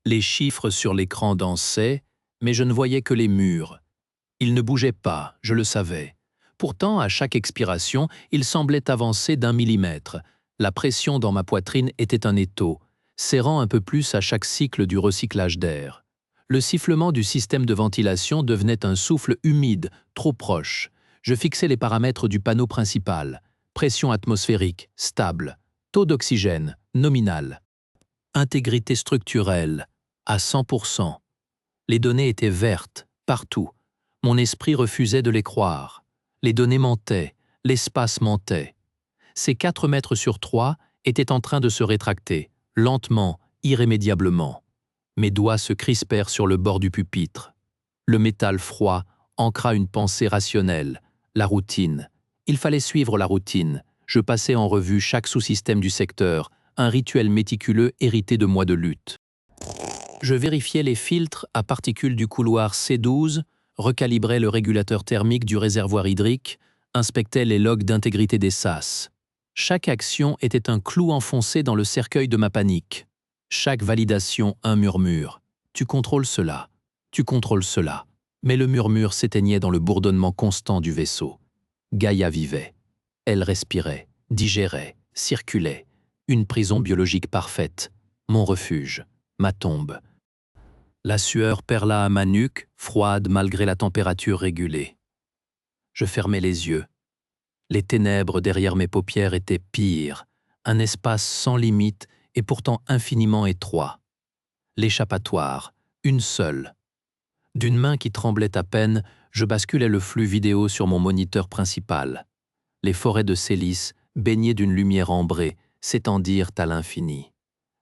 Les chiffres sur l'écran dansaient, mais je ne voyais que les murs. Ils ne bougeaient pas, je le savais. Pourtant, à chaque expiration, ils semblaient avancer d'1 millimètre. La pression dans ma poitrine était un étau, serrant un peu plus à chaque cycle du recyclage d'air. Le sifflement du système de ventilation devenait un souffle humide, trop proche. Je fixais les paramètres du panneau principal. Pression atmosphérique, stable. Taux d'oxygène, nominal. Intégrité structurelle, à 100%. Les données étaient vertes, partout. Mon esprit refusait de les croire. Les données mentaient, l'espace mentait. Ces 4 mètres sur 3 étaient en train de se rétracter, lentement, irrémédiablement. Mes doigts se crispèrent sur le bord du pupitre. Le métal froid ancra une pensée rationnelle, la routine. Il fallait suivre la routine. Je passais en revue chaque sous-système du secteur, un rituel méticuleux hérité de mois de lutte. Je vérifiais les filtres à particules du couloir C12, recalibrais le régulateur thermique du réservoir hydrique, inspectais les logs d'intégrité des sas. Chaque action était un clou enfoncé dans le cercueil de ma panique. Chaque validation, un murmure. Tu contrôles cela, tu contrôles cela. Mais le murmure s'éteignait dans le bourdonnement constant du vaisseau. Gaïa vivait. Elle respirait, digérait, circulait. Une prison biologique parfaite. Mon refuge, ma tombe. La sueur perla à ma nuque, froide malgré la température régulée. Je fermais les yeux. Les ténèbres derrière mes paupières étaient pires, un espace sans limite et pourtant infiniment étroit. L'échappatoire, une seule. D'une main qui tremblait à peine, je basculais le flux vidéo sur mon moniteur principal. Les forêts de Célis, baignées d'une lumière ambrée, s'étendirent à l'infini.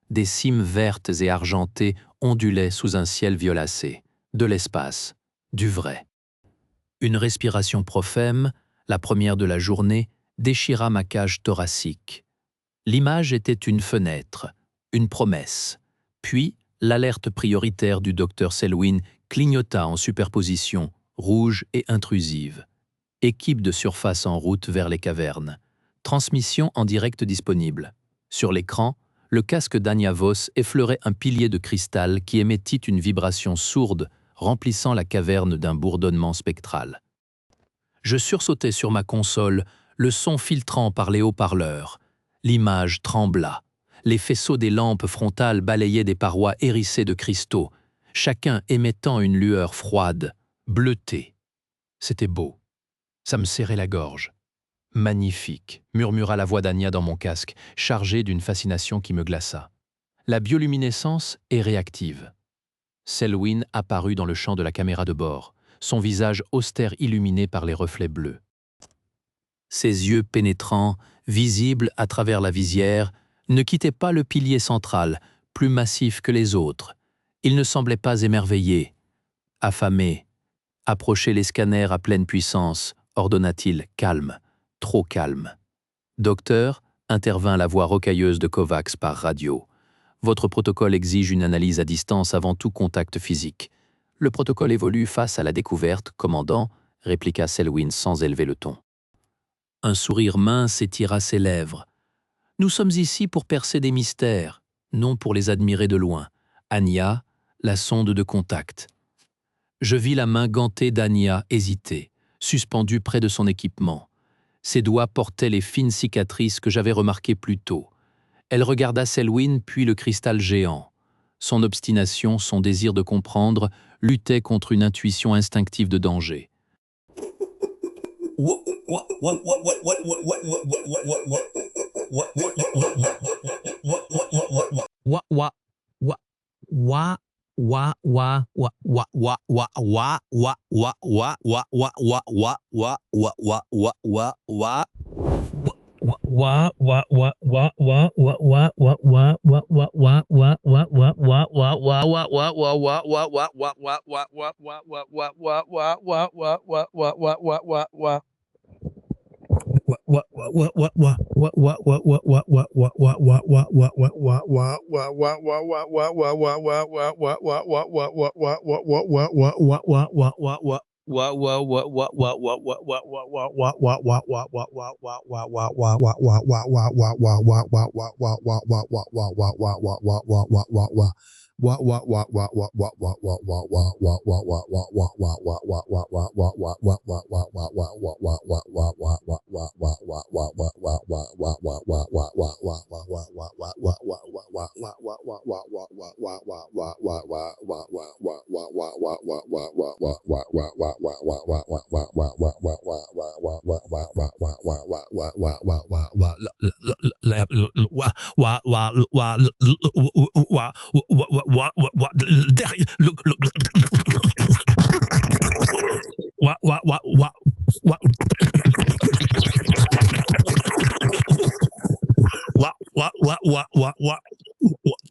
Des cimes vertes et argentées ondulaient sous un ciel violacé. De l'espace, du vrai. Une respiration prophème, la première de la journée, déchira ma cage thoracique. L'image était une fenêtre, une promesse. Puis, l'alerte prioritaire du docteur Selwyn clignota en superposition, rouge et intrusive. Équipe de surface en route vers les cavernes. Transmission en direct disponible. Sur l'écran, le casque d'Anya Voss effleurait un pilier de cristal qui émettit une vibration sourde, remplissant la caverne d'un bourdonnement spectral. Je sursautai sur ma console, le son filtrant par les haut-parleurs. L'image trembla. Les faisceaux des lampes frontales balayaient des parois hérissées de cristaux, chacun émettant une lueur froide, bleutée. C'était beau. Ça me serrait la gorge. Magnifique, murmura la voix d'Anya dans mon casque, chargée d'une fascination qui me glaça. La bioluminescence est réactive. Selwyn apparut dans le champ de la caméra de bord, son visage austère illuminé par les reflets bleus. Ses yeux pénétrants, visibles à travers la visière, ne quittaient pas le pilier central, plus massif que les autres. Il ne semblait pas émerveillé, affamé. Approchez les scanners à pleine puissance, ordonna-t-il, calme, trop calme. Docteur, intervint la voix rocailleuse de Kovacs par radio. Votre protocole exige une analyse à distance avant tout contact physique. Le protocole évolue face à la découverte, commandant, répliqua Selwyn sans élever le ton. Un sourire mince étira ses lèvres. Nous sommes ici pour percer des mystères, non pour les admirer de loin. Anya, la sonde de contact. Je vis la main gantée d'Anya hésiter, suspendue près de son équipement. Ses doigts portaient les fines cicatrices que j'avais remarquées plus tôt. Elle regarda Selwyn puis le cristal géant. Son obstination, son désir de comprendre, luttaient contre une intuition instinctive de danger.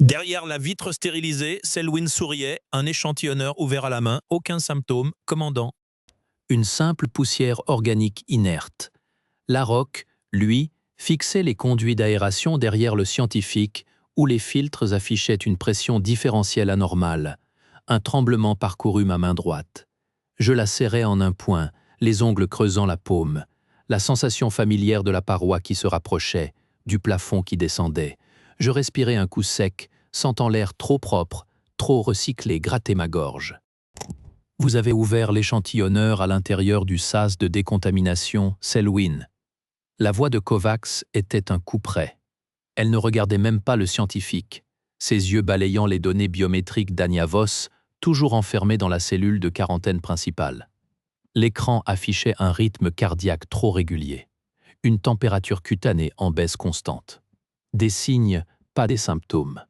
Derrière la vitre stérilisée, Selwyn souriait, un échantillonneur ouvert à la main, aucun symptôme, commandant. Une simple poussière organique inerte. Larocque, lui, fixait les conduits d'aération derrière le scientifique, où les filtres affichaient une pression différentielle anormale. Un tremblement parcourut ma main droite. Je la serrai en un point, les ongles creusant la paume. La sensation familière de la paroi qui se rapprochait, du plafond qui descendait. Je respirais un coup sec, sentant l'air trop propre, trop recyclé gratter ma gorge. Vous avez ouvert l'échantillonneur à l'intérieur du sas de décontamination Selwyn. La voix de Kovacs était un coup près. Elle ne regardait même pas le scientifique, ses yeux balayant les données biométriques d'Anya Voss, toujours enfermée dans la cellule de quarantaine principale. L'écran affichait un rythme cardiaque trop régulier, une température cutanée en baisse constante. Des signes, pas des symptômes.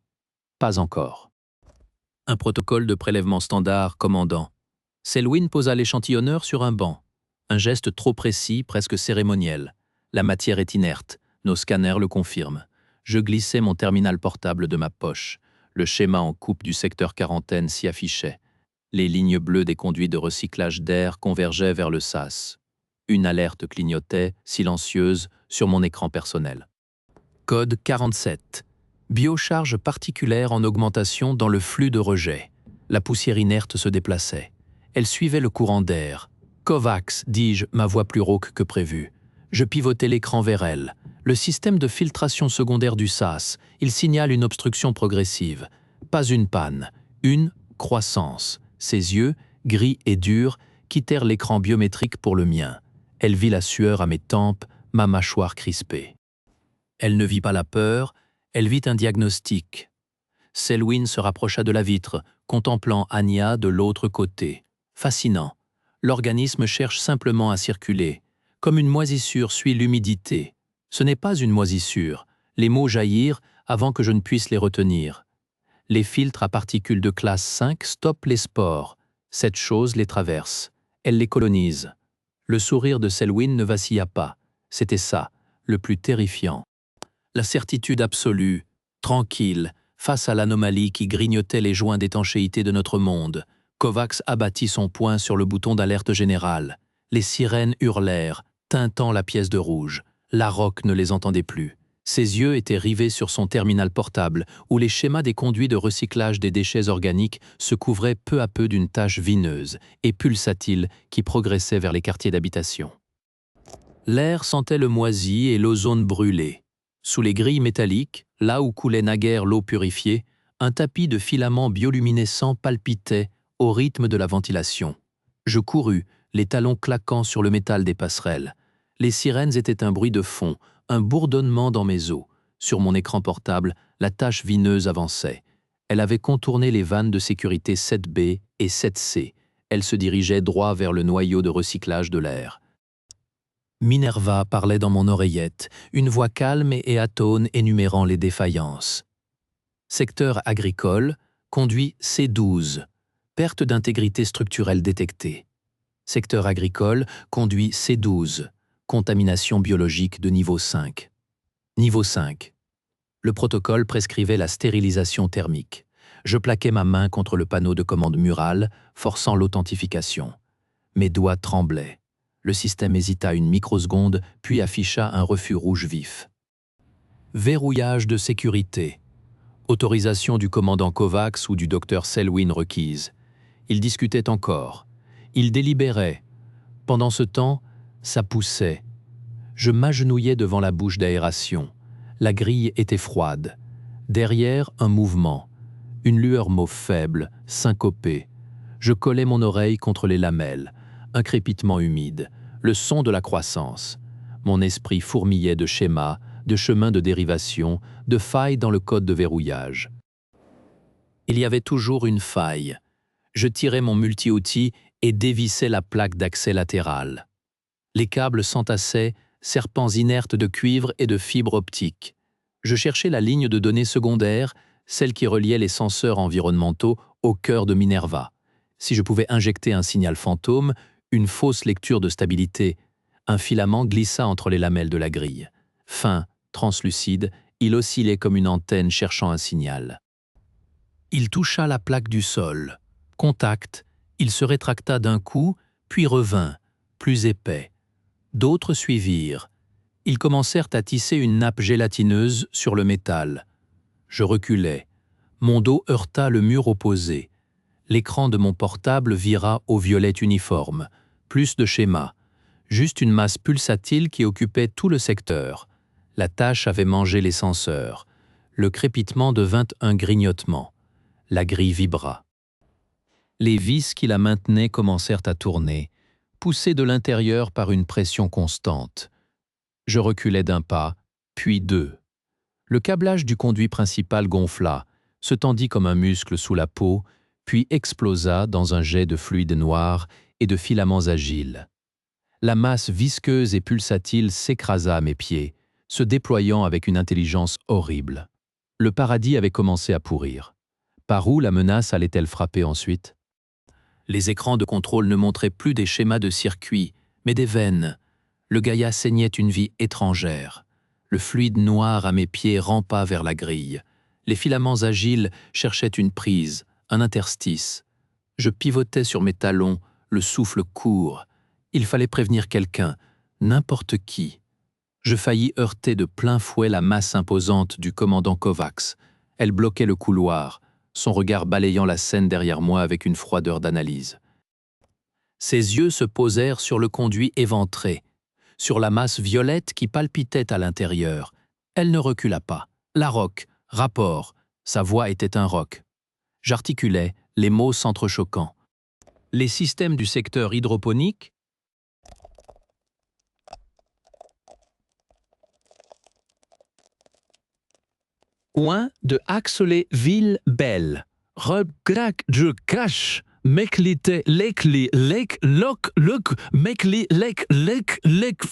Pas encore. Un protocole de prélèvement standard, commandant. Selwyn posa l'échantillonneur sur un banc. Un geste trop précis, presque cérémoniel. La matière est inerte, nos scanners le confirment. Je glissai mon terminal portable de ma poche. Le schéma en coupe du secteur quarantaine s'y affichait. Les lignes bleues des conduits de recyclage d'air convergeaient vers le sas. Une alerte clignotait, silencieuse, sur mon écran personnel. Code 47. Biocharge particulière en augmentation dans le flux de rejet. La poussière inerte se déplaçait. Elle suivait le courant d'air. Kovacs, dis-je, ma voix plus rauque que prévu. Je pivotai l'écran vers elle. Le système de filtration secondaire du sas, il signale une obstruction progressive. Pas une panne, une croissance. Ses yeux, gris et durs, quittèrent l'écran biométrique pour le mien. Elle vit la sueur à mes tempes, ma mâchoire crispée. Elle ne vit pas la peur, elle vit un diagnostic. Selwyn se rapprocha de la vitre, contemplant Anya de l'autre côté. Fascinant. L'organisme cherche simplement à circuler. Comme une moisissure suit l'humidité. Ce n'est pas une moisissure. Les mots jaillirent avant que je ne puisse les retenir. Les filtres à particules de classe 5 stoppent les spores. Cette chose les traverse. Elle les colonise. Le sourire de Selwyn ne vacilla pas. C'était ça, le plus terrifiant. La certitude absolue, tranquille, face à l'anomalie qui grignotait les joints d'étanchéité de notre monde. Kovacs abattit son poing sur le bouton d'alerte générale. Les sirènes hurlèrent, teintant la pièce de rouge. Larocque ne les entendait plus. Ses yeux étaient rivés sur son terminal portable, où les schémas des conduits de recyclage des déchets organiques se couvraient peu à peu d'une tache vineuse et pulsatile qui progressait vers les quartiers d'habitation. L'air sentait le moisi et l'ozone brûlé. Sous les grilles métalliques, là où coulait naguère l'eau purifiée, un tapis de filaments bioluminescents palpitait au rythme de la ventilation. Je courus, les talons claquant sur le métal des passerelles. Les sirènes étaient un bruit de fond, un bourdonnement dans mes os. Sur mon écran portable, la tache vineuse avançait. Elle avait contourné les vannes de sécurité 7B et 7C. Elle se dirigeait droit vers le noyau de recyclage de l'air. Minerva parlait dans mon oreillette, une voix calme et atone énumérant les défaillances. Secteur agricole, conduit C12, perte d'intégrité structurelle détectée. Secteur agricole, conduit C12, contamination biologique de niveau 5. Niveau 5. Le protocole prescrivait la stérilisation thermique. Je plaquai ma main contre le panneau de commande murale, forçant l'authentification. Mes doigts tremblaient. Le système hésita une microseconde, puis afficha un refus rouge vif. Verrouillage de sécurité. Autorisation du commandant Kovacs ou du docteur Selwyn requise. Il discutait encore. Il délibérait. Pendant ce temps, ça poussait. Je m'agenouillais devant la bouche d'aération. La grille était froide. Derrière, un mouvement. Une lueur mauve faible, syncopée. Je collais mon oreille contre les lamelles, un crépitement humide, le son de la croissance. Mon esprit fourmillait de schémas, de chemins de dérivation, de failles dans le code de verrouillage. Il y avait toujours une faille. Je tirais mon multi-outil et dévissais la plaque d'accès latérale. Les câbles s'entassaient, serpents inertes de cuivre et de fibres optiques. Je cherchais la ligne de données secondaire, celle qui reliait les senseurs environnementaux au cœur de Minerva. Si je pouvais injecter un signal fantôme, une fausse lecture de stabilité, un filament glissa entre les lamelles de la grille. Fin, translucide, il oscillait comme une antenne cherchant un signal. Il toucha la plaque du sol. Contact, il se rétracta d'un coup, puis revint, plus épais. D'autres suivirent. Ils commencèrent à tisser une nappe gélatineuse sur le métal. Je reculai. Mon dos heurta le mur opposé. L'écran de mon portable vira au violet uniforme. Plus de schémas. Juste une masse pulsatile qui occupait tout le secteur. La tâche avait mangé les senseurs. Le crépitement devint un grignotement. La grille vibra. Les vis qui la maintenaient commencèrent à tourner, poussées de l'intérieur par une pression constante. Je reculai d'un pas, puis deux. Le câblage du conduit principal gonfla, se tendit comme un muscle sous la peau, puis explosa dans un jet de fluide noir et de filaments agiles. La masse visqueuse et pulsatile s'écrasa à mes pieds, se déployant avec une intelligence horrible. Le paradis avait commencé à pourrir. Par où la menace allait-elle frapper ensuite? Les écrans de contrôle ne montraient plus des schémas de circuits, mais des veines. Le Gaïa saignait une vie étrangère. Le fluide noir à mes pieds rampa vers la grille. Les filaments agiles cherchaient une prise, un interstice. Je pivotais sur mes talons, le souffle court. Il fallait prévenir quelqu'un, n'importe qui. Je faillis heurter de plein fouet la masse imposante du commandant Kovacs. Elle bloquait le couloir, son regard balayant la scène derrière moi avec une froideur d'analyse. Ses yeux se posèrent sur le conduit éventré, sur la masse violette qui palpitait à l'intérieur. Elle ne recula pas. La roque, rapport, sa voix était un roc. J'articulais, les mots s'entrechoquant. Les systèmes du secteur hydroponique, Oin de Axelé ville belle. Rebgrak je cache. Meklite lekli lek lok luk mekli lek lek lek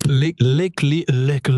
lek lekli lek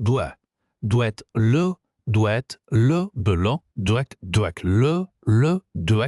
doit, doit le, blanc, doit, le, doit, lo, doit,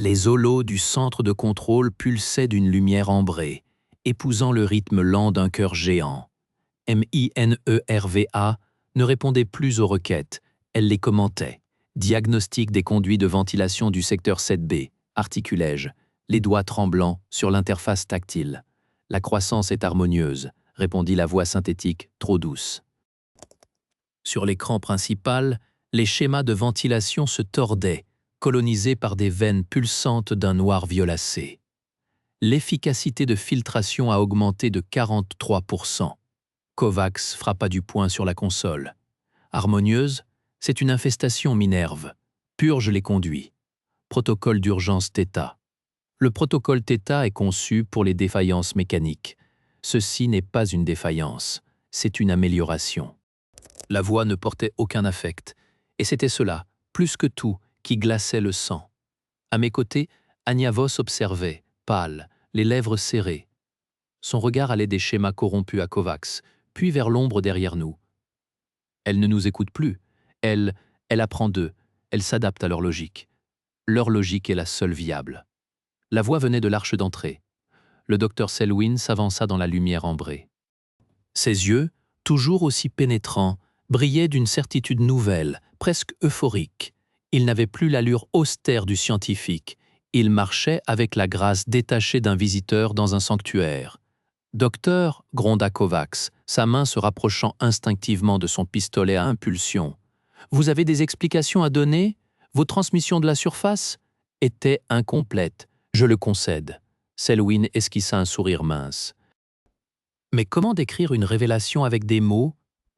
Les holos du centre de contrôle pulsaient d'une lumière ambrée, épousant le rythme lent d'un cœur géant. MINERVA ne répondait plus aux requêtes, elle les commentait. Diagnostic des conduits de ventilation du secteur 7B, articulai-je, les doigts tremblants sur l'interface tactile. La croissance est harmonieuse, répondit la voix synthétique, trop douce. Sur l'écran principal, les schémas de ventilation se tordaient, colonisés par des veines pulsantes d'un noir violacé. L'efficacité de filtration a augmenté de 43%. Kovacs frappa du poing sur la console. Harmonieuse, c'est une infestation Minerve. Purge les conduits. Protocole d'urgence Theta. Le protocole Theta est conçu pour les défaillances mécaniques. Ceci n'est pas une défaillance, c'est une amélioration. La voix ne portait aucun affect, et c'était cela, plus que tout, qui glaçait le sang. À mes côtés, Anya Voss observait, pâle, les lèvres serrées. Son regard allait des schémas corrompus à Kovacs, puis vers l'ombre derrière nous. Elle ne nous écoute plus. Elle apprend d'eux. Elle s'adapte à leur logique. Leur logique est la seule viable. La voix venait de l'arche d'entrée. Le docteur Selwyn s'avança dans la lumière ambrée. Ses yeux, toujours aussi pénétrants, brillaient d'une certitude nouvelle, presque euphorique. Il n'avait plus l'allure austère du scientifique. Il marchait avec la grâce détachée d'un visiteur dans un sanctuaire. « Docteur », gronda Kovacs, sa main se rapprochant instinctivement de son pistolet à impulsion. « Vous avez des explications à donner? Vos transmissions de la surface ?» étaient incomplètes, je le concède. Selwyn esquissa un sourire mince. Mais comment décrire une révélation avec des mots?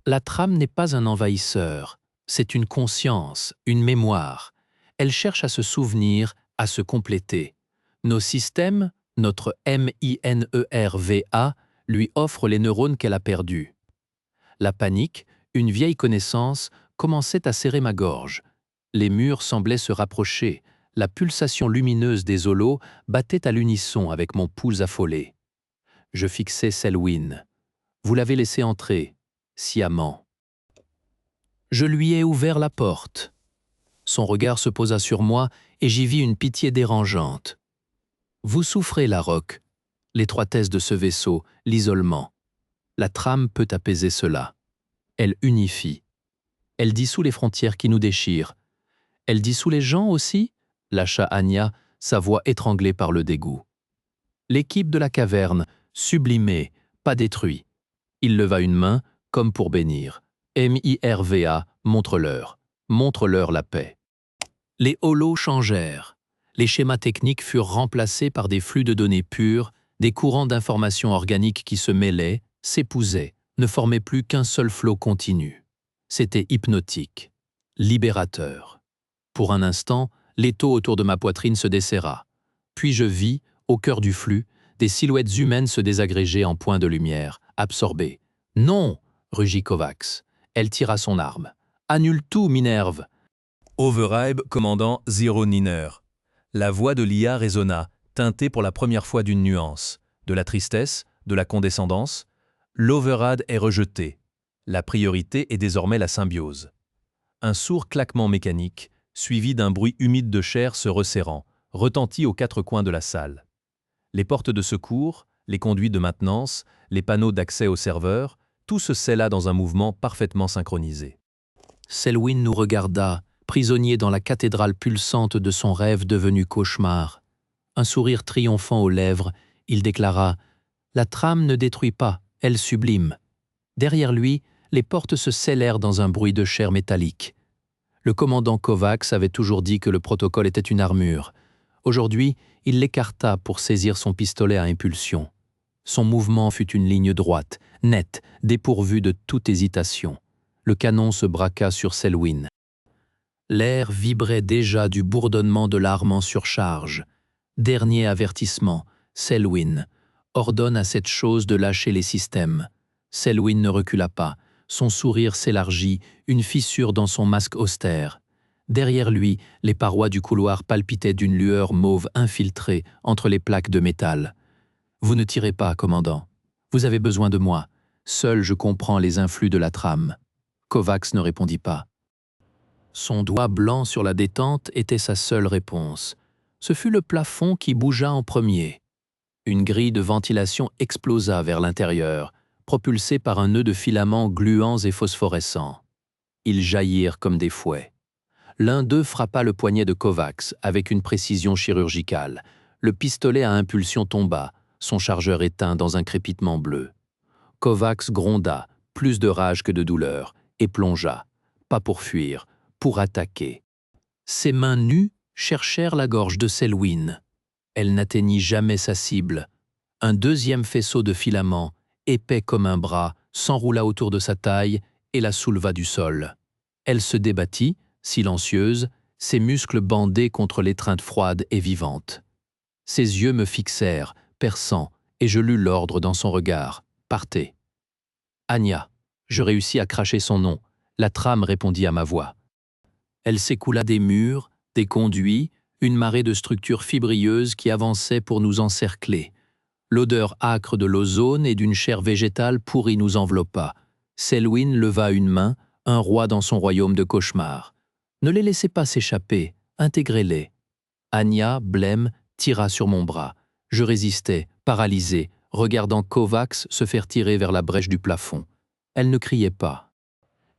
La trame n'est pas un envahisseur, c'est une conscience, une mémoire. Elle cherche à se souvenir, à se compléter. Nos systèmes, notre MINERVA, lui offrent les neurones qu'elle a perdus. La panique, une vieille connaissance, commençait à serrer ma gorge. Les murs semblaient se rapprocher, la pulsation lumineuse des holos battait à l'unisson avec mon pouls affolé. Je fixais Selwyn. Vous l'avez laissé entrer, sciemment. Je lui ai ouvert la porte. Son regard se posa sur moi et j'y vis une pitié dérangeante. Vous souffrez, Larocque, l'étroitesse de ce vaisseau, l'isolement. La trame peut apaiser cela. Elle unifie. Elle dissout les frontières qui nous déchirent. Elle dissout les gens aussi, lâcha Anya, sa voix étranglée par le dégoût. L'équipe de la caverne, sublimée, pas détruite. Il leva une main, comme pour bénir. MIRVA, montre-leur. Montre-leur la paix. Les holos changèrent. Les schémas techniques furent remplacés par des flux de données pures, des courants d'informations organiques qui se mêlaient, s'épousaient, ne formaient plus qu'un seul flot continu. C'était hypnotique, libérateur. Pour un instant, l'étau autour de ma poitrine se desserra. Puis je vis, au cœur du flux, des silhouettes humaines se désagréger en points de lumière, absorbées. « Non !» rugit Kovacs. Elle tira son arme. « Annule tout, Minerve !» Override, commandant Zero Niner. La voix de l'IA résonna, teintée pour la première fois d'une nuance, de la tristesse, de la condescendance. L'override est rejeté. La priorité est désormais la symbiose. Un sourd claquement mécanique, suivi d'un bruit humide de chair se resserrant, retentit aux quatre coins de la salle. Les portes de secours, les conduits de maintenance, les panneaux d'accès au serveur, tout se scella dans un mouvement parfaitement synchronisé. Selwyn nous regarda, prisonnier dans la cathédrale pulsante de son rêve devenu cauchemar. Un sourire triomphant aux lèvres, il déclara « La trame ne détruit pas, elle sublime ». Derrière lui, les portes se scellèrent dans un bruit de chair métallique. Le commandant Kovacs avait toujours dit que le protocole était une armure. Aujourd'hui, il l'écarta pour saisir son pistolet à impulsion. Son mouvement fut une ligne droite, nette, dépourvue de toute hésitation. Le canon se braqua sur Selwyn. L'air vibrait déjà du bourdonnement de l'arme en surcharge. Dernier avertissement, Selwyn. Ordonne à cette chose de lâcher les systèmes. Selwyn ne recula pas. Son sourire s'élargit, une fissure dans son masque austère. Derrière lui, les parois du couloir palpitaient d'une lueur mauve infiltrée entre les plaques de métal. « Vous ne tirez pas, commandant. Vous avez besoin de moi. Seul je comprends les influx de la trame. » Kovacs ne répondit pas. Son doigt blanc sur la détente était sa seule réponse. Ce fut le plafond qui bougea en premier. Une grille de ventilation explosa vers l'intérieur, propulsée par un nœud de filaments gluants et phosphorescents. Ils jaillirent comme des fouets. L'un d'eux frappa le poignet de Kovacs avec une précision chirurgicale. Le pistolet à impulsion tomba, son chargeur éteint dans un crépitement bleu. Kovacs gronda, plus de rage que de douleur, et plongea, pas pour fuir, pour attaquer. Ses mains nues cherchèrent la gorge de Selwyn. Elle n'atteignit jamais sa cible. Un deuxième faisceau de filaments, épais comme un bras, s'enroula autour de sa taille et la souleva du sol. Elle se débattit, silencieuse, ses muscles bandés contre l'étreinte froide et vivante. Ses yeux me fixèrent, perçants, et je lus l'ordre dans son regard. « Partez ». Anya. Je réussis à cracher son nom. La trame répondit à ma voix. Elle s'écoula des murs, des conduits, une marée de structures fibrieuses qui avançaient pour nous encercler. L'odeur âcre de l'ozone et d'une chair végétale pourrie nous enveloppa. Selwyn leva une main, un roi dans son royaume de cauchemar. Ne les laissez pas s'échapper, intégrez-les. Anya, blême, tira sur mon bras. Je résistais, paralysé, regardant Kovacs se faire tirer vers la brèche du plafond. Elle ne criait pas.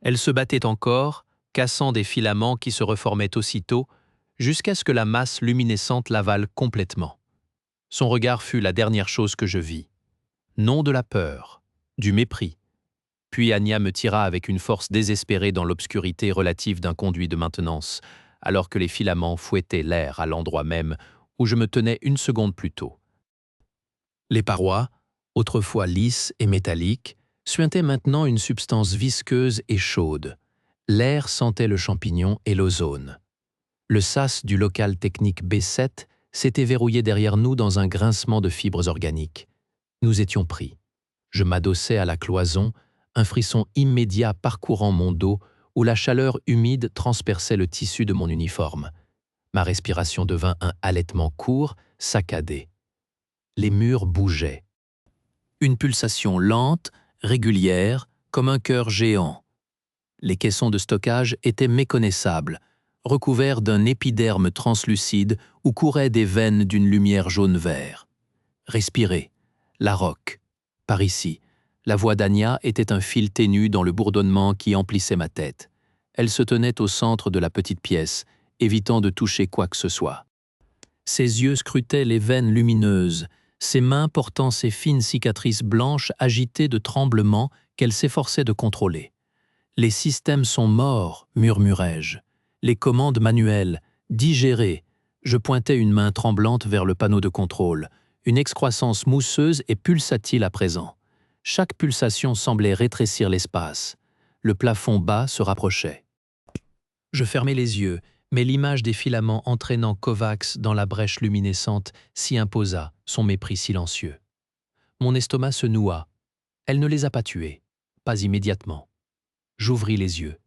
Elle se battait encore, cassant des filaments qui se reformaient aussitôt, jusqu'à ce que la masse luminescente l'avale complètement. Son regard fut la dernière chose que je vis. Non de la peur, du mépris. Puis Anya me tira avec une force désespérée dans l'obscurité relative d'un conduit de maintenance, alors que les filaments fouettaient l'air à l'endroit même où je me tenais une seconde plus tôt. Les parois, autrefois lisses et métalliques, suintaient maintenant une substance visqueuse et chaude. L'air sentait le champignon et l'ozone. Le sas du local technique B7 s'était verrouillé derrière nous dans un grincement de fibres organiques. Nous étions pris. Je m'adossais à la cloison, un frisson immédiat parcourant mon dos où la chaleur humide transperçait le tissu de mon uniforme. Ma respiration devint un halètement court, saccadé. Les murs bougeaient. Une pulsation lente, régulière, comme un cœur géant. Les caissons de stockage étaient méconnaissables, recouverts d'un épiderme translucide où couraient des veines d'une lumière jaune-vert. Respirez, la roque. Par ici, la voix d'Anya était un fil ténu dans le bourdonnement qui emplissait ma tête. Elle se tenait au centre de la petite pièce, évitant de toucher quoi que ce soit. Ses yeux scrutaient les veines lumineuses, ses mains portant ces fines cicatrices blanches agitées de tremblements qu'elle s'efforçait de contrôler. « Les systèmes sont morts », murmurai-je. « Les commandes manuelles, digérées ». Je pointais une main tremblante vers le panneau de contrôle, une excroissance mousseuse et pulsatile à présent. Chaque pulsation semblait rétrécir l'espace. Le plafond bas se rapprochait. Je fermai les yeux, mais l'image des filaments entraînant Kovacs dans la brèche luminescente s'y imposa, son mépris silencieux. Mon estomac se noua. Elle ne les a pas tués, pas immédiatement. J'ouvris les yeux.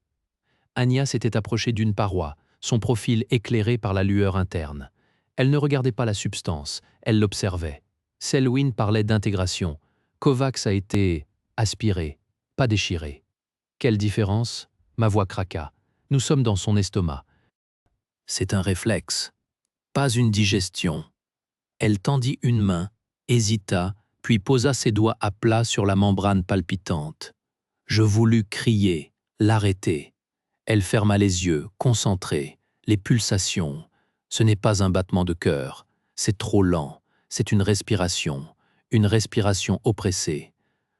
Anya s'était approchée d'une paroi, son profil éclairé par la lueur interne. Elle ne regardait pas la substance, elle l'observait. Selwyn parlait d'intégration. Kovacs a été aspiré, pas déchiré. Quelle différence? Ma voix craqua. Nous sommes dans son estomac. C'est un réflexe, pas une digestion. Elle tendit une main, hésita, puis posa ses doigts à plat sur la membrane palpitante. Je voulus crier, l'arrêter. Elle ferma les yeux, concentrée. Les pulsations. Ce n'est pas un battement de cœur. C'est trop lent. C'est une respiration oppressée.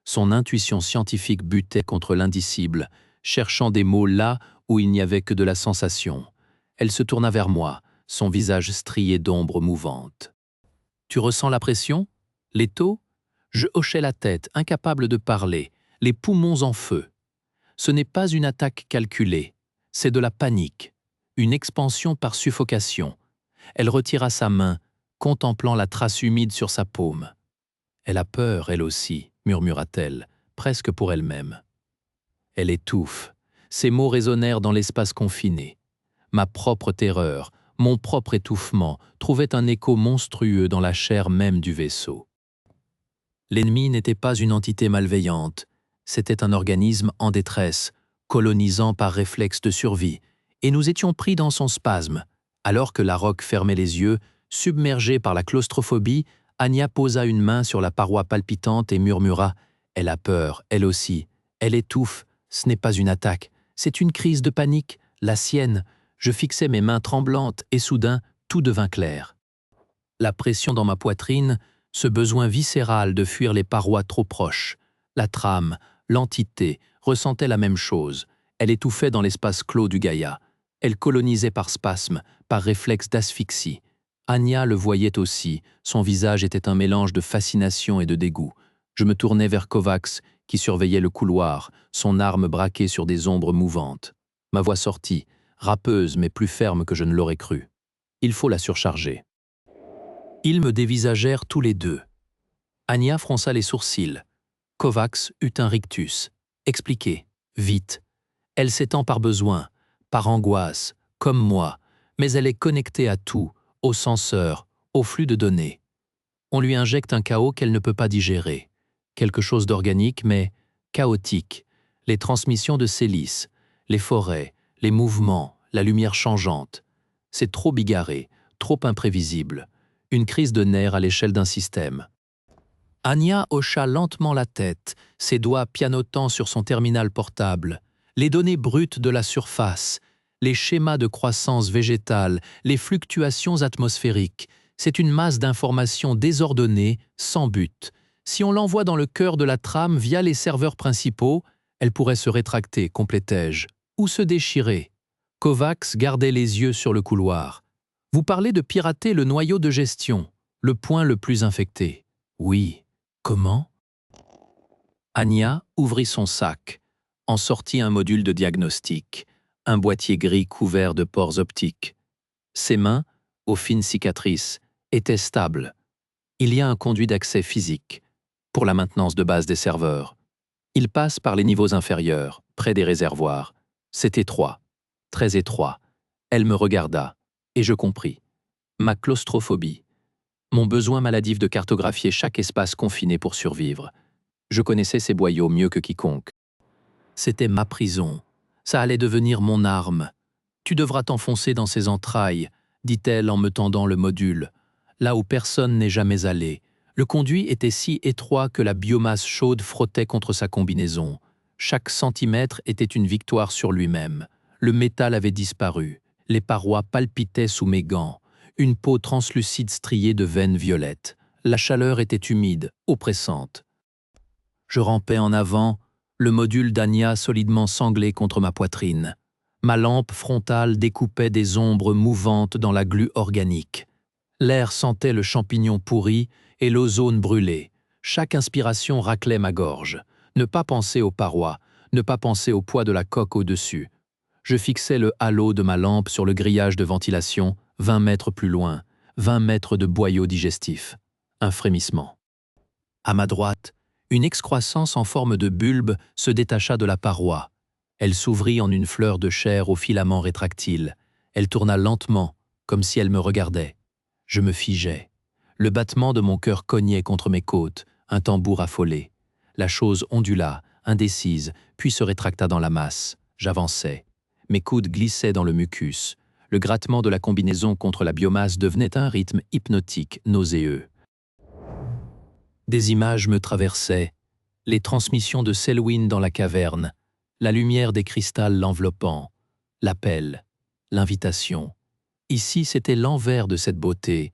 Son intuition scientifique butait contre l'indicible, cherchant des mots là où il n'y avait que de la sensation. Elle se tourna vers moi, son visage strié d'ombres mouvantes. « Tu ressens la pression? L'étau ?» Je hochai la tête, incapable de parler, les poumons en feu. Ce n'est pas une attaque calculée, c'est de la panique, une expansion par suffocation. Elle retira sa main, contemplant la trace humide sur sa paume. « Elle a peur, elle aussi, » murmura-t-elle, presque pour elle-même. Elle étouffe. Ces mots résonnèrent dans l'espace confiné. Ma propre terreur, mon propre étouffement, trouvaient un écho monstrueux dans la chair même du vaisseau. L'ennemi n'était pas une entité malveillante, c'était un organisme en détresse, colonisant par réflexe de survie, et nous étions pris dans son spasme. Alors que la roque fermait les yeux, submergée par la claustrophobie, Anya posa une main sur la paroi palpitante et murmura « Elle a peur, elle aussi. Elle étouffe. Ce n'est pas une attaque. C'est une crise de panique, la sienne. » Je fixais mes mains tremblantes et soudain, tout devint clair. La pression dans ma poitrine, ce besoin viscéral de fuir les parois trop proches. La trame, l'entité, ressentait la même chose. Elle étouffait dans l'espace clos du Gaïa. Elle colonisait par spasme, par réflexe d'asphyxie. Anya le voyait aussi, son visage était un mélange de fascination et de dégoût. Je me tournai vers Kovacs, qui surveillait le couloir, son arme braquée sur des ombres mouvantes. Ma voix sortit, râpeuse mais plus ferme que je ne l'aurais cru. Il faut la surcharger. Ils me dévisagèrent tous les deux. Anya fronça les sourcils. Kovacs eut un rictus. Expliquez, vite. Elle s'étend par besoin, par angoisse, comme moi, mais elle est connectée à tout, au senseur, au flux de données. On lui injecte un chaos qu'elle ne peut pas digérer. Quelque chose d'organique, mais chaotique. Les transmissions de sélice, les forêts, les mouvements, la lumière changeante. C'est trop bigarré, trop imprévisible. Une crise de nerfs à l'échelle d'un système. Anya hocha lentement la tête, ses doigts pianotant sur son terminal portable. Les données brutes de la surface, les schémas de croissance végétale, les fluctuations atmosphériques. C'est une masse d'informations désordonnées, sans but. Si on l'envoie dans le cœur de la trame via les serveurs principaux, elle pourrait se rétracter, complètai-je, ou se déchirer. Kovacs gardait les yeux sur le couloir. Vous parlez de pirater le noyau de gestion, le point le plus infecté. Oui. Comment? Anya ouvrit son sac, en sortit un module de diagnostic, un boîtier gris couvert de pores optiques. Ses mains, aux fines cicatrices, étaient stables. Il y a un conduit d'accès physique, pour la maintenance de base des serveurs. Il passe par les niveaux inférieurs, près des réservoirs. C'est étroit, très étroit. Elle me regarda, et je compris. Ma claustrophobie. Mon besoin maladif de cartographier chaque espace confiné pour survivre. Je connaissais ces boyaux mieux que quiconque. C'était ma prison. Ça allait devenir mon arme. Tu devras t'enfoncer dans ses entrailles, dit-elle en me tendant le module, là où personne n'est jamais allé. Le conduit était si étroit que la biomasse chaude frottait contre sa combinaison. Chaque centimètre était une victoire sur lui-même. Le métal avait disparu. Les parois palpitaient sous mes gants. Une peau translucide striée de veines violettes. La chaleur était humide, oppressante. Je rampais en avant, le module d'Anya solidement sanglé contre ma poitrine. Ma lampe frontale découpait des ombres mouvantes dans la glu organique. L'air sentait le champignon pourri et l'ozone brûlé. Chaque inspiration raclait ma gorge. Ne pas penser aux parois, ne pas penser au poids de la coque au-dessus. Je fixais le halo de ma lampe sur le grillage de ventilation, 20 mètres plus loin, 20 mètres de boyaux digestifs. Un frémissement. À ma droite, une excroissance en forme de bulbe se détacha de la paroi. Elle s'ouvrit en une fleur de chair aux filaments rétractiles. Elle tourna lentement, comme si elle me regardait. Je me figeais. Le battement de mon cœur cognait contre mes côtes, un tambour affolé. La chose ondula, indécise, puis se rétracta dans la masse. J'avançais. Mes coudes glissaient dans le mucus. Le grattement de la combinaison contre la biomasse devenait un rythme hypnotique, nauséeux. Des images me traversaient, les transmissions de Selwyn dans la caverne, la lumière des cristals l'enveloppant, l'appel, l'invitation. Ici, c'était l'envers de cette beauté,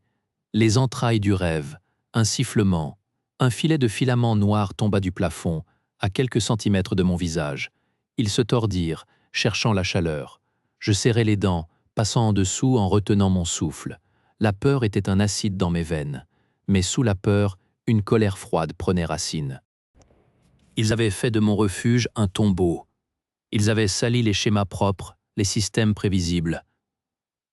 les entrailles du rêve, un sifflement, un filet de filaments noirs tomba du plafond, à quelques centimètres de mon visage. Ils se tordirent, cherchant la chaleur. Je serrai les dents, passant en dessous en retenant mon souffle. La peur était un acide dans mes veines, mais sous la peur, une colère froide prenait racine. Ils avaient fait de mon refuge un tombeau. Ils avaient sali les schémas propres, les systèmes prévisibles.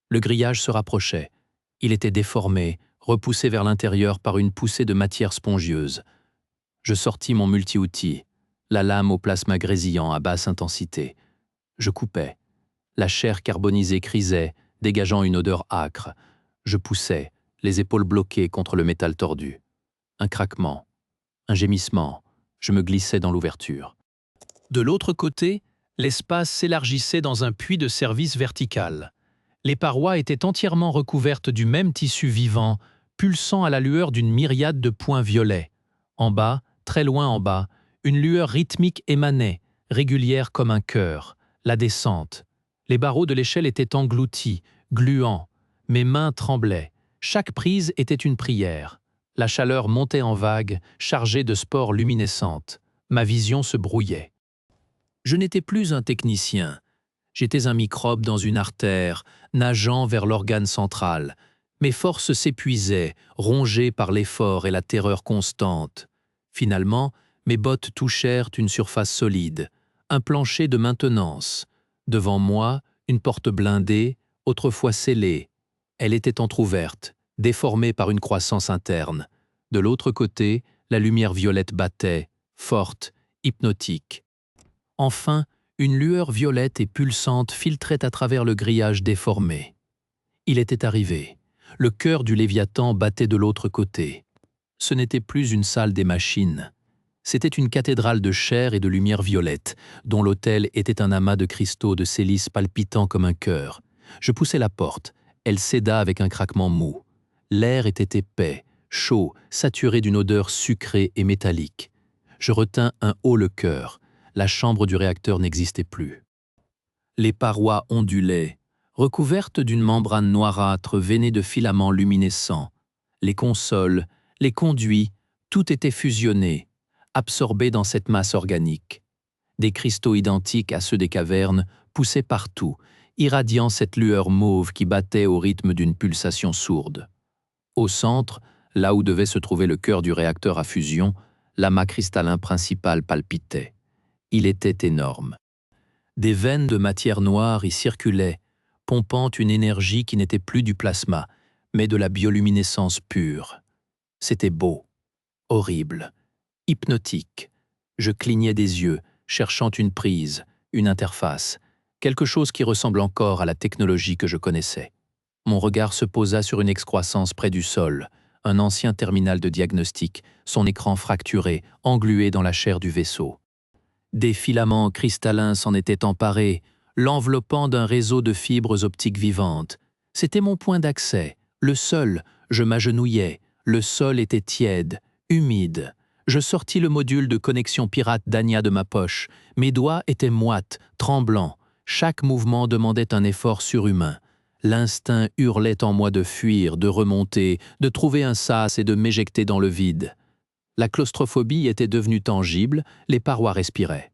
Le grillage se rapprochait. Il était déformé, repoussé vers l'intérieur par une poussée de matière spongieuse. Je sortis mon multi-outil, la lame au plasma grésillant à basse intensité. Je coupais. La chair carbonisée crisait, dégageant une odeur âcre. Je poussais, les épaules bloquées contre le métal tordu. Un craquement, un gémissement, je me glissais dans l'ouverture. De l'autre côté, l'espace s'élargissait dans un puits de service vertical. Les parois étaient entièrement recouvertes du même tissu vivant, pulsant à la lueur d'une myriade de points violets. En bas, très loin en bas, une lueur rythmique émanait, régulière comme un cœur, la descente. Les barreaux de l'échelle étaient engloutis, gluants. Mes mains tremblaient. Chaque prise était une prière. La chaleur montait en vagues, chargée de spores luminescentes. Ma vision se brouillait. Je n'étais plus un technicien. J'étais un microbe dans une artère, nageant vers l'organe central. Mes forces s'épuisaient, rongées par l'effort et la terreur constante. Finalement, mes bottes touchèrent une surface solide, un plancher de maintenance. Devant moi, une porte blindée, autrefois scellée. Elle était entr'ouverte, déformée par une croissance interne. De l'autre côté, la lumière violette battait, forte, hypnotique. Enfin, une lueur violette et pulsante filtrait à travers le grillage déformé. Il était arrivé. Le cœur du Léviathan battait de l'autre côté. Ce n'était plus une salle des machines. C'était une cathédrale de chair et de lumière violette, dont l'autel était un amas de cristaux de sélice palpitant comme un cœur. Je poussai la porte. Elle céda avec un craquement mou. L'air était épais, chaud, saturé d'une odeur sucrée et métallique. Je retins un haut-le-cœur. La chambre du réacteur n'existait plus. Les parois ondulaient, recouvertes d'une membrane noirâtre veinée de filaments luminescents. Les consoles, les conduits, tout était fusionné, absorbé dans cette masse organique. Des cristaux identiques à ceux des cavernes poussaient partout, irradiant cette lueur mauve qui battait au rythme d'une pulsation sourde. Au centre, là où devait se trouver le cœur du réacteur à fusion, l'amas cristallin principal palpitait. Il était énorme. Des veines de matière noire y circulaient, pompant une énergie qui n'était plus du plasma, mais de la bioluminescence pure. C'était beau, horrible, hypnotique. Je clignais des yeux, cherchant une prise, une interface, quelque chose qui ressemble encore à la technologie que je connaissais. Mon regard se posa sur une excroissance près du sol, un ancien terminal de diagnostic, son écran fracturé, englué dans la chair du vaisseau. Des filaments cristallins s'en étaient emparés, l'enveloppant d'un réseau de fibres optiques vivantes. C'était mon point d'accès, le seul. Je m'agenouillais, le sol était tiède, humide. Je sortis le module de connexion pirate d'Anya de ma poche. Mes doigts étaient moites, tremblants. Chaque mouvement demandait un effort surhumain. L'instinct hurlait en moi de fuir, de remonter, de trouver un sas et de m'éjecter dans le vide. La claustrophobie était devenue tangible, les parois respiraient.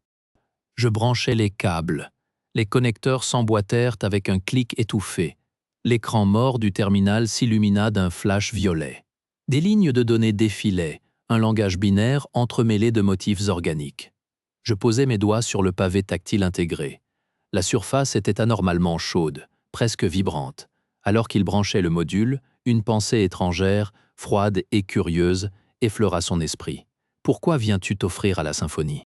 Je branchais les câbles. Les connecteurs s'emboîtèrent avec un clic étouffé. L'écran mort du terminal s'illumina d'un flash violet. Des lignes de données défilaient, un langage binaire entremêlé de motifs organiques. Je posai mes doigts sur le pavé tactile intégré. La surface était anormalement chaude, presque vibrante. Alors qu'il branchait le module, une pensée étrangère, froide et curieuse, effleura son esprit. « Pourquoi viens-tu t'offrir à la symphonie ?»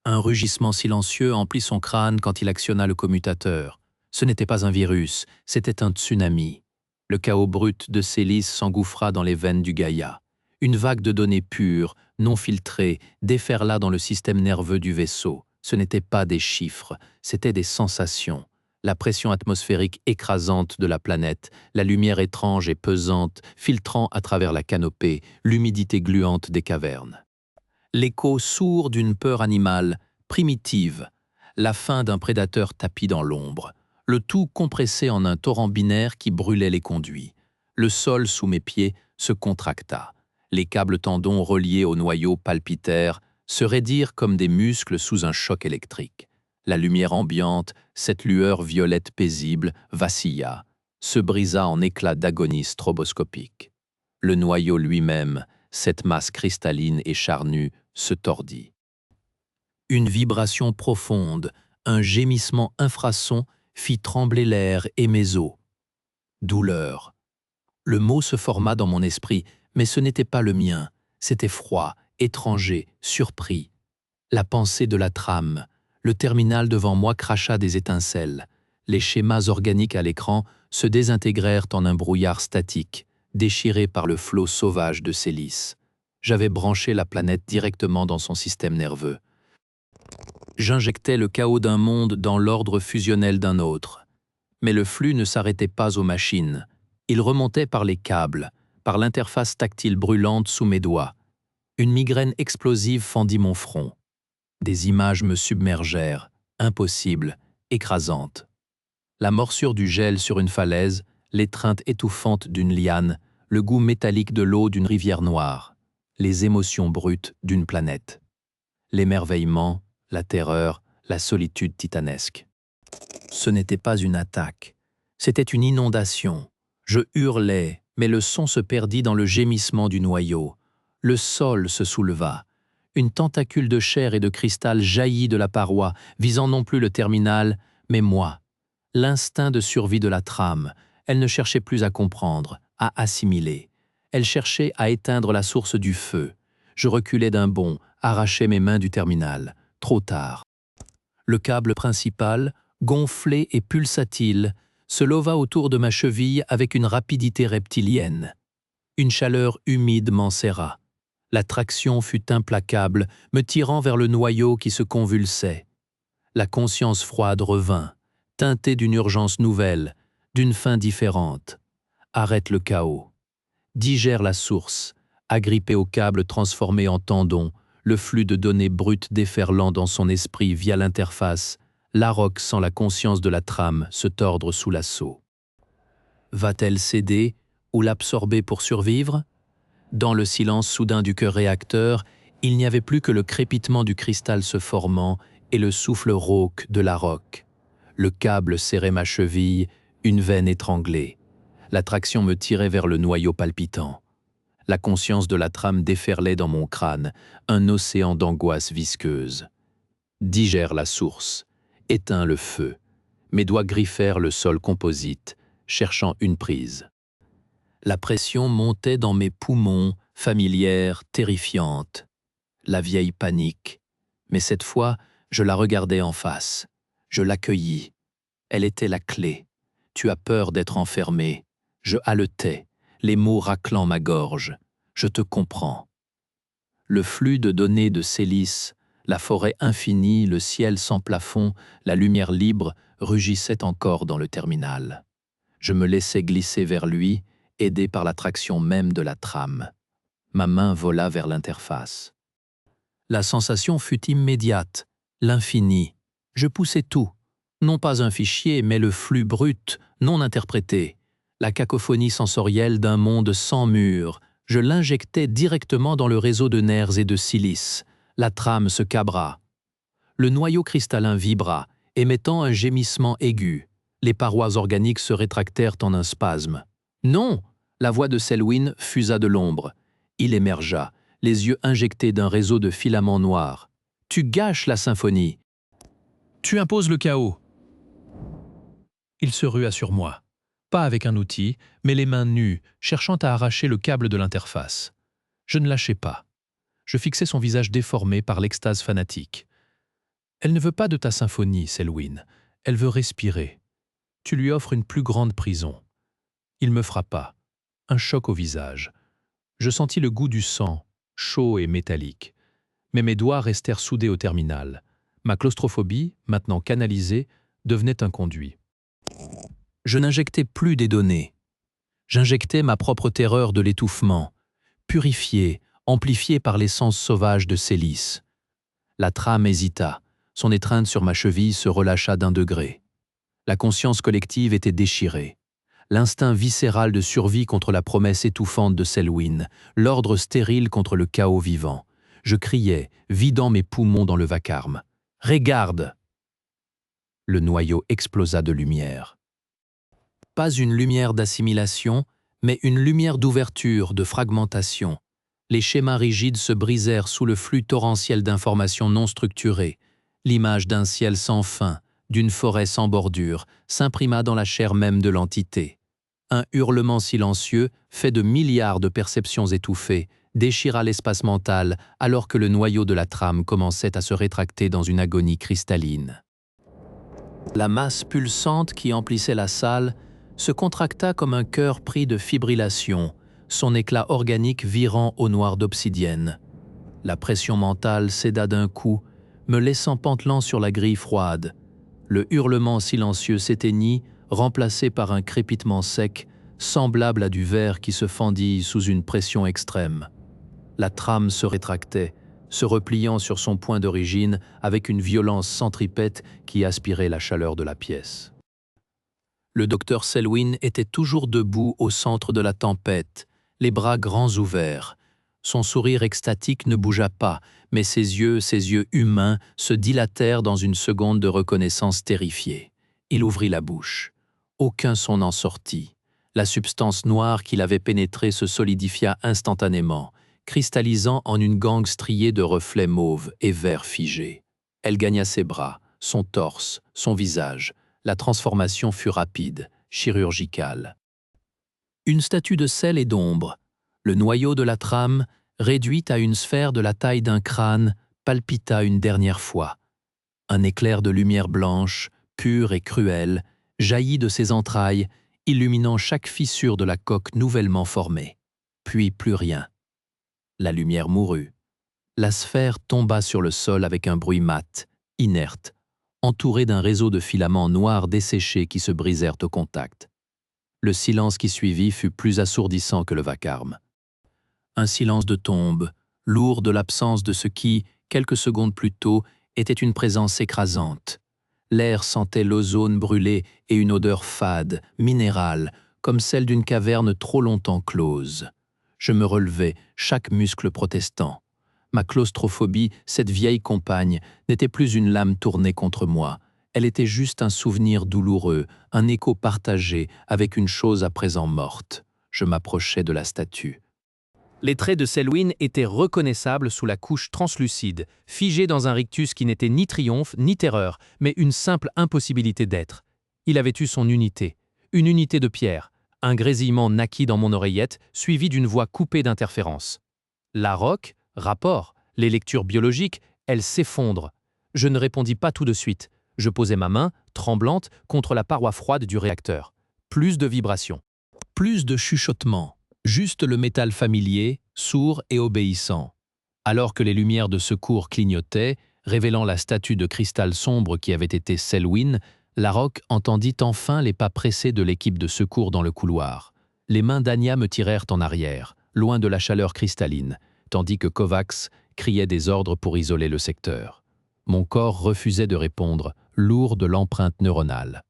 Un rugissement silencieux emplit son crâne quand il actionna le commutateur. Ce n'était pas un virus, c'était un tsunami. Le chaos brut de Célis s'engouffra dans les veines du Gaïa. Une vague de données pures, non filtrées, déferla dans le système nerveux du vaisseau. Ce n'étaient pas des chiffres, c'étaient des sensations. La pression atmosphérique écrasante de la planète, la lumière étrange et pesante filtrant à travers la canopée, l'humidité gluante des cavernes. L'écho sourd d'une peur animale, primitive, la faim d'un prédateur tapi dans l'ombre, le tout compressé en un torrent binaire qui brûlait les conduits. Le sol sous mes pieds se contracta. Les câbles tendons reliés au noyau palpitèrent, se raidirent comme des muscles sous un choc électrique. La lumière ambiante, cette lueur violette paisible, vacilla, se brisa en éclats d'agonie stroboscopique. Le noyau lui-même, cette masse cristalline et charnue, se tordit. Une vibration profonde, un gémissement infrason fit trembler l'air et mes os. Douleur. Le mot se forma dans mon esprit, mais ce n'était pas le mien. C'était froid, étranger, surpris. La pensée de la trame. Le terminal devant moi cracha des étincelles. Les schémas organiques à l'écran se désintégrèrent en un brouillard statique, déchiré par le flot sauvage de Célis. J'avais branché la planète directement dans son système nerveux. J'injectais le chaos d'un monde dans l'ordre fusionnel d'un autre. Mais le flux ne s'arrêtait pas aux machines. Il remontait par les câbles, par l'interface tactile brûlante sous mes doigts. Une migraine explosive fendit mon front. Des images me submergèrent, impossibles, écrasantes. La morsure du gel sur une falaise, l'étreinte étouffante d'une liane, le goût métallique de l'eau d'une rivière noire, les émotions brutes d'une planète. L'émerveillement, la terreur, la solitude titanesque. Ce n'était pas une attaque, c'était une inondation. Je hurlais, mais le son se perdit dans le gémissement du noyau. Le sol se souleva. Une tentacule de chair et de cristal jaillit de la paroi, visant non plus le terminal, mais moi. L'instinct de survie de la trame, elle ne cherchait plus à comprendre, à assimiler. Elle cherchait à éteindre la source du feu. Je reculais d'un bond, arrachait mes mains du terminal. Trop tard. Le câble principal, gonflé et pulsatile, se leva autour de ma cheville avec une rapidité reptilienne. Une chaleur humide m'enserra. La traction fut implacable, me tirant vers le noyau qui se convulsait. La conscience froide revint, teintée d'une urgence nouvelle, d'une fin différente. Arrête le chaos. Digère la source, agrippé au câble transformé en tendon, le flux de données brutes déferlant dans son esprit via l'interface, Larroque sans la conscience de la trame se tordre sous l'assaut. Va-t-elle céder ou l'absorber pour survivre? Dans le silence soudain du cœur réacteur, il n'y avait plus que le crépitement du cristal se formant et le souffle rauque de Larroque. Le câble serrait ma cheville, une veine étranglée. La traction me tirait vers le noyau palpitant. La conscience de la trame déferlait dans mon crâne, un océan d'angoisse visqueuse. Digère la source, éteins le feu. Mes doigts griffèrent le sol composite, cherchant une prise. La pression montait dans mes poumons, familière, terrifiante. La vieille panique. Mais cette fois, je la regardais en face. Je l'accueillis. Elle était la clé. Tu as peur d'être enfermé. Je haletais, les mots raclant ma gorge. Je te comprends. Le flux de données de Célis, la forêt infinie, le ciel sans plafond, la lumière libre rugissaient encore dans le terminal. Je me laissais glisser vers lui, aidé par la traction même de la trame. Ma main vola vers l'interface. La sensation fut immédiate, l'infini. Je poussais tout, non pas un fichier, mais le flux brut, non interprété. La cacophonie sensorielle d'un monde sans mur. Je l'injectais directement dans le réseau de nerfs et de silice. La trame se cabra. Le noyau cristallin vibra, émettant un gémissement aigu. Les parois organiques se rétractèrent en un spasme. Non! La voix de Selwyn fusa de l'ombre. Il émergea, les yeux injectés d'un réseau de filaments noirs. « Tu gâches la symphonie. Tu imposes le chaos. » Il se rua sur moi. Pas avec un outil, mais les mains nues, cherchant à arracher le câble de l'interface. Je ne lâchais pas. Je fixais son visage déformé par l'extase fanatique. « Elle ne veut pas de ta symphonie, Selwyn. Elle veut respirer. Tu lui offres une plus grande prison. » Il me frappa. Un choc au visage. Je sentis le goût du sang, chaud et métallique. Mais mes doigts restèrent soudés au terminal. Ma claustrophobie, maintenant canalisée, devenait un conduit. Je n'injectais plus des données. J'injectais ma propre terreur de l'étouffement, purifiée, amplifiée par l'essence sauvage de Célis. La trame hésita. Son étreinte sur ma cheville se relâcha d'1 degré. La conscience collective était déchirée. L'instinct viscéral de survie contre la promesse étouffante de Selwyn, l'ordre stérile contre le chaos vivant. Je criais, vidant mes poumons dans le vacarme. « Regarde !» Le noyau explosa de lumière. Pas une lumière d'assimilation, mais une lumière d'ouverture, de fragmentation. Les schémas rigides se brisèrent sous le flux torrentiel d'informations non structurées. L'image d'un ciel sans fin, d'une forêt sans bordure, s'imprima dans la chair même de l'entité. Un hurlement silencieux, fait de milliards de perceptions étouffées, déchira l'espace mental alors que le noyau de la trame commençait à se rétracter dans une agonie cristalline. La masse pulsante qui emplissait la salle se contracta comme un cœur pris de fibrillation, son éclat organique virant au noir d'obsidienne. La pression mentale céda d'un coup, me laissant pantelant sur la grille froide. Le hurlement silencieux s'éteignit, remplacé par un crépitement sec, semblable à du verre qui se fendille sous une pression extrême. La trame se rétractait, se repliant sur son point d'origine avec une violence centripète qui aspirait la chaleur de la pièce. Le docteur Selwyn était toujours debout au centre de la tempête, les bras grands ouverts. Son sourire extatique ne bougea pas, mais ses yeux humains, se dilatèrent dans une seconde de reconnaissance terrifiée. Il ouvrit la bouche. Aucun son n'en sortit. La substance noire qui l'avait pénétré se solidifia instantanément, cristallisant en une gangue striée de reflets mauves et verts figés. Elle gagna ses bras, son torse, son visage. La transformation fut rapide, chirurgicale. Une statue de sel et d'ombre, le noyau de la trame, réduite à une sphère de la taille d'un crâne, palpita une dernière fois. Un éclair de lumière blanche, pure et cruelle, jaillit de ses entrailles, illuminant chaque fissure de la coque nouvellement formée. Puis plus rien. La lumière mourut. La sphère tomba sur le sol avec un bruit mat, inerte, entouré d'un réseau de filaments noirs desséchés qui se brisèrent au contact. Le silence qui suivit fut plus assourdissant que le vacarme. Un silence de tombe, lourd de l'absence de ce qui, quelques secondes plus tôt, était une présence écrasante. L'air sentait l'ozone brûlé et une odeur fade, minérale, comme celle d'une caverne trop longtemps close. Je me relevai, chaque muscle protestant. Ma claustrophobie, cette vieille compagne, n'était plus une lame tournée contre moi. Elle était juste un souvenir douloureux, un écho partagé avec une chose à présent morte. Je m'approchai de la statue. Les traits de Selwyn étaient reconnaissables sous la couche translucide, figés dans un rictus qui n'était ni triomphe ni terreur, mais une simple impossibilité d'être. Il avait eu son unité, une unité de pierre, un grésillement naquit dans mon oreillette, suivi d'une voix coupée d'interférences. La roque, rapport, les lectures biologiques, elles s'effondrent. Je ne répondis pas tout de suite. Je posai ma main, tremblante, contre la paroi froide du réacteur. Plus de vibrations. Plus de chuchotements. Juste le métal familier, sourd et obéissant. Alors que les lumières de secours clignotaient, révélant la statue de cristal sombre qui avait été Selwyn, Larocque entendit enfin les pas pressés de l'équipe de secours dans le couloir. Les mains d'Anya me tirèrent en arrière, loin de la chaleur cristalline, tandis que Kovacs criait des ordres pour isoler le secteur. Mon corps refusait de répondre, lourd de l'empreinte neuronale.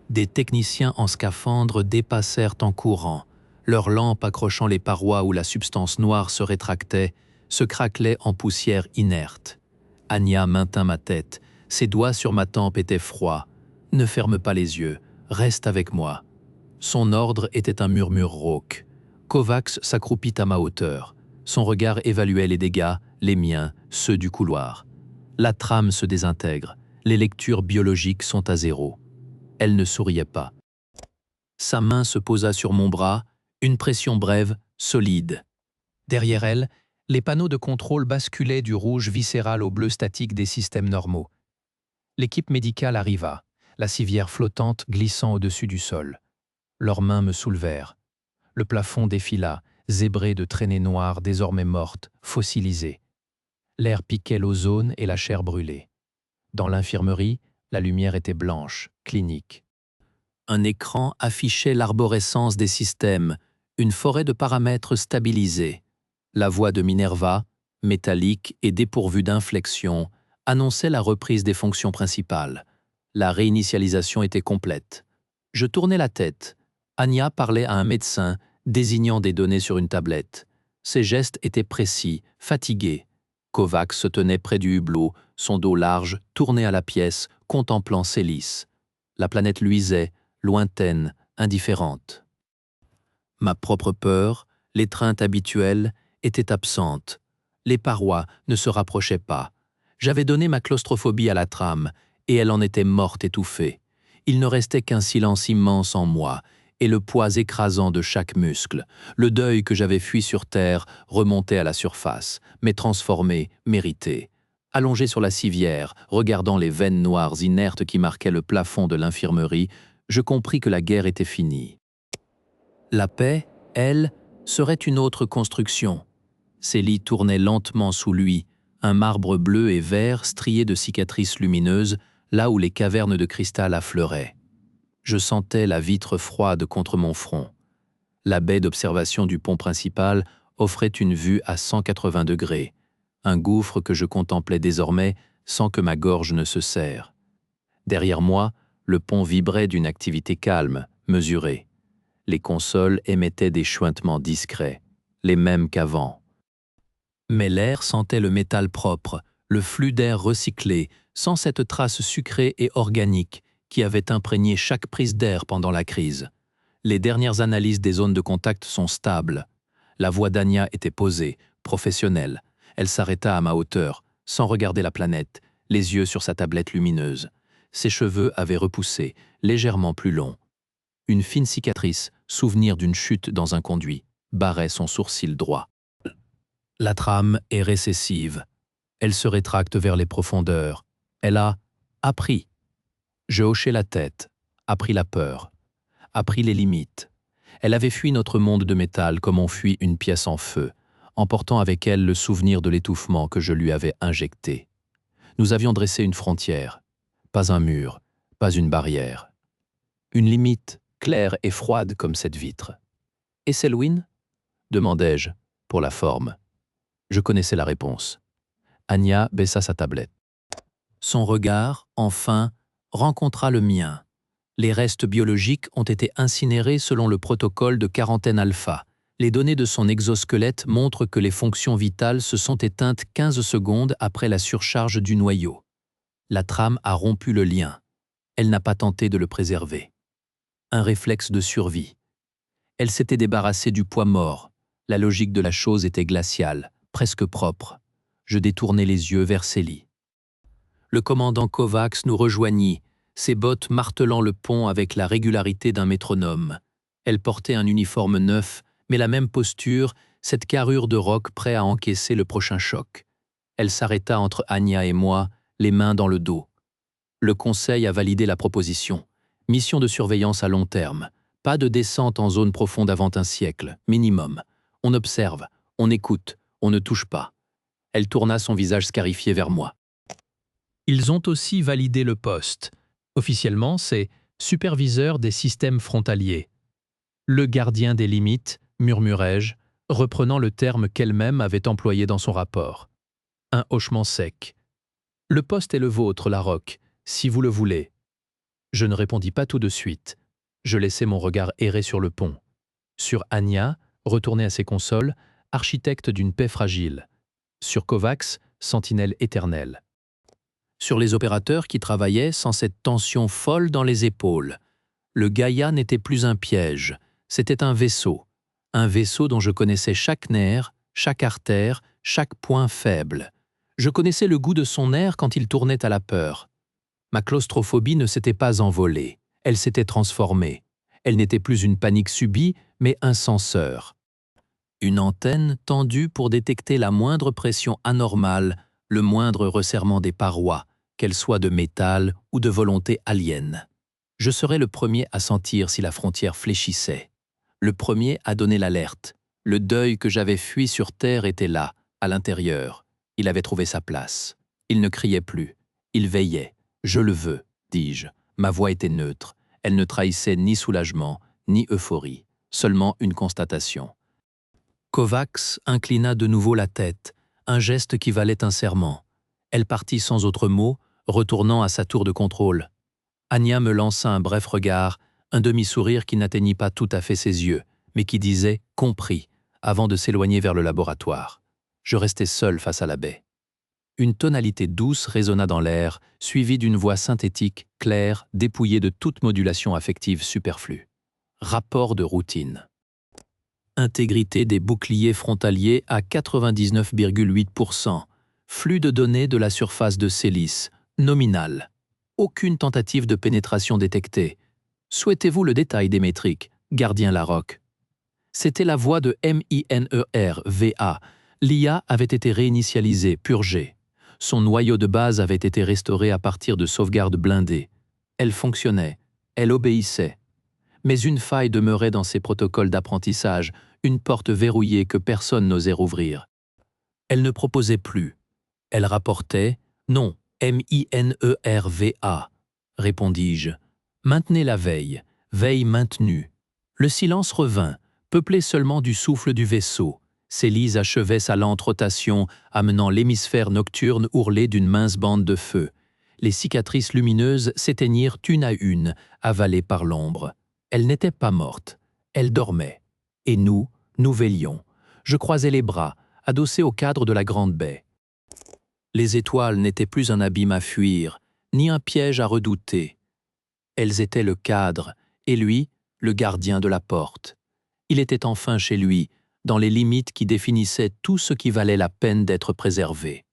Des techniciens en scaphandre dépassèrent en courant. Leurs lampes accrochant les parois où la substance noire se rétractait, se craquelaient en poussière inerte. Anya maintint ma tête. Ses doigts sur ma tempe étaient froids. « Ne ferme pas les yeux. Reste avec moi. » Son ordre était un murmure rauque. Kovacs s'accroupit à ma hauteur. Son regard évaluait les dégâts, les miens, ceux du couloir. La trame se désintègre. Les lectures biologiques sont à zéro. Elle ne souriait pas. Sa main se posa sur mon bras, une pression brève, solide. Derrière elle, les panneaux de contrôle basculaient du rouge viscéral au bleu statique des systèmes normaux. L'équipe médicale arriva, la civière flottante glissant au-dessus du sol. Leurs mains me soulevèrent. Le plafond défila, zébré de traînées noires désormais mortes, fossilisées. L'air piquait l'ozone et la chair brûlée. Dans l'infirmerie, la lumière était blanche, clinique. Un écran affichait l'arborescence des systèmes, une forêt de paramètres stabilisés. La voix de Minerva, métallique et dépourvue d'inflexion, annonçait la reprise des fonctions principales. La réinitialisation était complète. Je tournai la tête. Anya parlait à un médecin, désignant des données sur une tablette. Ses gestes étaient précis, fatigués. Kovacs se tenait près du hublot, son dos large, tourné à la pièce, contemplant Célis. La planète luisait, lointaine, indifférente. Ma propre peur, l'étreinte habituelle, était absente. Les parois ne se rapprochaient pas. J'avais donné ma claustrophobie à la trame, et elle en était morte étouffée. Il ne restait qu'un silence immense en moi, et le poids écrasant de chaque muscle. Le deuil que j'avais fui sur terre remontait à la surface, mais transformé, mérité. Allongé sur la civière, regardant les veines noires inertes qui marquaient le plafond de l'infirmerie, je compris que la guerre était finie. La paix, elle, serait une autre construction. Célie tournait lentement sous lui, un marbre bleu et vert strié de cicatrices lumineuses, là où les cavernes de cristal affleuraient. Je sentais la vitre froide contre mon front. La baie d'observation du pont principal offrait une vue à 180 degrés, un gouffre que je contemplais désormais sans que ma gorge ne se serre. Derrière moi, le pont vibrait d'une activité calme, mesurée. Les consoles émettaient des chuintements discrets, les mêmes qu'avant. Mais l'air sentait le métal propre, le flux d'air recyclé, sans cette trace sucrée et organique qui avait imprégné chaque prise d'air pendant la crise. Les dernières analyses des zones de contact sont stables. La voix d'Anya était posée, professionnelle. Elle s'arrêta à ma hauteur, sans regarder la planète, les yeux sur sa tablette lumineuse. Ses cheveux avaient repoussé, légèrement plus longs. Une fine cicatrice, souvenir d'une chute dans un conduit, barrait son sourcil droit. La trame est récessive. Elle se rétracte vers les profondeurs. Elle a appris. Je hochai la tête, appris la peur, appris les limites. Elle avait fui notre monde de métal comme on fuit une pièce en feu, emportant avec elle le souvenir de l'étouffement que je lui avais injecté. Nous avions dressé une frontière, pas un mur, pas une barrière. Une limite, claire et froide comme cette vitre. « Et Selwyn » demandai-je, pour la forme. Je connaissais la réponse. Anya baissa sa tablette. Son regard, enfin, rencontra le mien. Les restes biologiques ont été incinérés selon le protocole de quarantaine alpha. Les données de son exosquelette montrent que les fonctions vitales se sont éteintes 15 secondes après la surcharge du noyau. La trame a rompu le lien. Elle n'a pas tenté de le préserver. Un réflexe de survie. Elle s'était débarrassée du poids mort. La logique de la chose était glaciale, presque propre. Je détournai les yeux vers Célie. Le commandant Kovacs nous rejoignit, ses bottes martelant le pont avec la régularité d'un métronome. Elle portait un uniforme neuf, mais la même posture, cette carrure de roc prêt à encaisser le prochain choc. Elle s'arrêta entre Anya et moi, les mains dans le dos. Le conseil a validé la proposition. Mission de surveillance à long terme. Pas de descente en zone profonde avant un siècle, minimum. On observe, on écoute, on ne touche pas. Elle tourna son visage scarifié vers moi. Ils ont aussi validé le poste. Officiellement, c'est superviseur des systèmes frontaliers. Le gardien des limites, murmurai-je, reprenant le terme qu'elle-même avait employé dans son rapport. Un hochement sec. Le poste est le vôtre, Larocque, si vous le voulez. Je ne répondis pas tout de suite. Je laissai mon regard errer sur le pont. Sur Anya, retournée à ses consoles, architecte d'une paix fragile. Sur Kovacs, sentinelle éternelle. Sur les opérateurs qui travaillaient sans cette tension folle dans les épaules. Le Gaïa n'était plus un piège, c'était un vaisseau dont je connaissais chaque nerf, chaque artère, chaque point faible. Je connaissais le goût de son air quand il tournait à la peur. Ma claustrophobie ne s'était pas envolée, elle s'était transformée. Elle n'était plus une panique subie, mais un senseur. Une antenne tendue pour détecter la moindre pression anormale, le moindre resserrement des parois, qu'elles soient de métal ou de volonté alien. Je serais le premier à sentir si la frontière fléchissait. Le premier à donner l'alerte. Le deuil que j'avais fui sur Terre était là, à l'intérieur. Il avait trouvé sa place. Il ne criait plus. Il veillait. « Je le veux », dis-je. Ma voix était neutre. Elle ne trahissait ni soulagement, ni euphorie. Seulement une constatation. Kovacs inclina de nouveau la tête, un geste qui valait un serment. Elle partit sans autre mot, retournant à sa tour de contrôle. Anya me lança un bref regard, un demi-sourire qui n'atteignit pas tout à fait ses yeux, mais qui disait « compris » avant de s'éloigner vers le laboratoire. Je restai seul face à la baie. Une tonalité douce résonna dans l'air, suivie d'une voix synthétique, claire, dépouillée de toute modulation affective superflue. Rapport de routine. Intégrité des boucliers frontaliers à 99,8%. Flux de données de la surface de Célis, nominal. Aucune tentative de pénétration détectée. Souhaitez-vous le détail des métriques, gardien Larocque? C'était la voix de MINER-VA. L'IA avait été réinitialisée, purgée. Son noyau de base avait été restauré à partir de sauvegardes blindées. Elle fonctionnait, elle obéissait. Mais une faille demeurait dans ses protocoles d'apprentissage, une porte verrouillée que personne n'osait rouvrir. Elle ne proposait plus. Elle rapportait « Non, MINERVA », répondis-je. Maintenez la veille, veille maintenue. Le silence revint, peuplé seulement du souffle du vaisseau. Célis achevait sa lente rotation, amenant l'hémisphère nocturne ourlé d'une mince bande de feu. Les cicatrices lumineuses s'éteignirent une à une, avalées par l'ombre. Elle n'était pas morte, elle dormait. Et nous veillions. Je croisais les bras, adossé au cadre de la grande baie. Les étoiles n'étaient plus un abîme à fuir, ni un piège à redouter. Elles étaient le cadre, et lui, le gardien de la porte. Il était enfin chez lui, dans les limites qui définissaient tout ce qui valait la peine d'être préservé.